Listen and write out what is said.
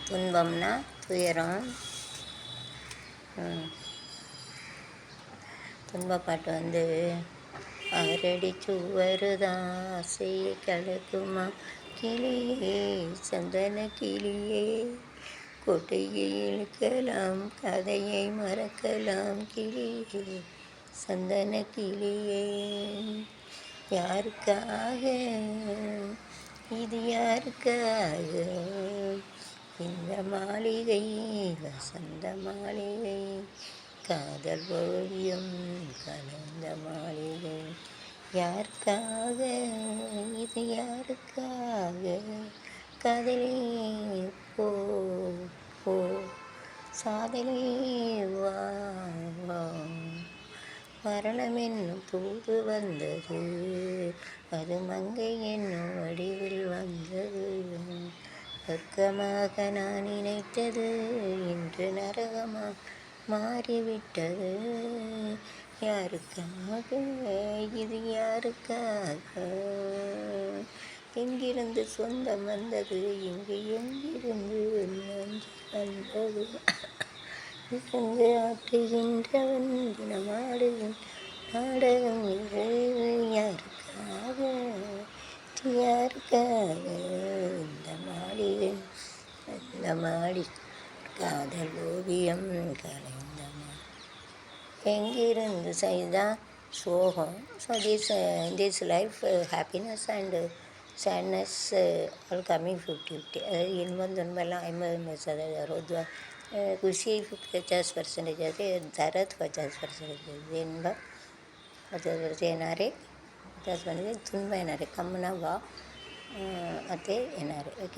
துன்பம்னா துயரம். துன்பப்பாட்டு வந்து ஆரடி சுவருதான் ஆசையை கலக்குமா கிளியே சந்தன கிளியே, கோட்டையை இழுக்கலாம் கதையை மறக்கலாம் கிளியே சந்தன கிளியே. யாருக்காக இது யாருக்காக இந்த மாளிகை வசந்த மாளிகை, காதல் ஓவியம் கலந்த மாளிகை. யாருக்காக இது யாருக்காக காதலே போ போ சாதலே வா வா. மரணம் என்னும் தூது வந்தது, அது மங்கை என்னும் வடிவில் வந்தது. சொர்க்கமாக நான் நினைத்தது இன்று நரகமாக மாறிவிட்டது. யாருக்காக இது யாருக்காக, எங்கிருந்து சொந்தம் வந்தது இங்கு எங்கிருந்து நஞ்சு வந்தது. இருந்து ஆற்றுகின்றவன் தினமாடுகின் நாடகம் இது. யாருக்காக யாருக்காக இந்த மாளிகை இந்த மாடி காதல் ஓவியம் கலைந்த எங்கிருந்து செய்தான் சோகம். So this life happiness and sadness all coming 50-50. அதாவது இன்பம் துன்பம்லாம் 50-50%. खुशी 50% आहे, दर्द 50% आहे. इनबा 50% येणार आहे, 50% तुनबा येणार आहे. कमना वा ते येणार आहे. ओके.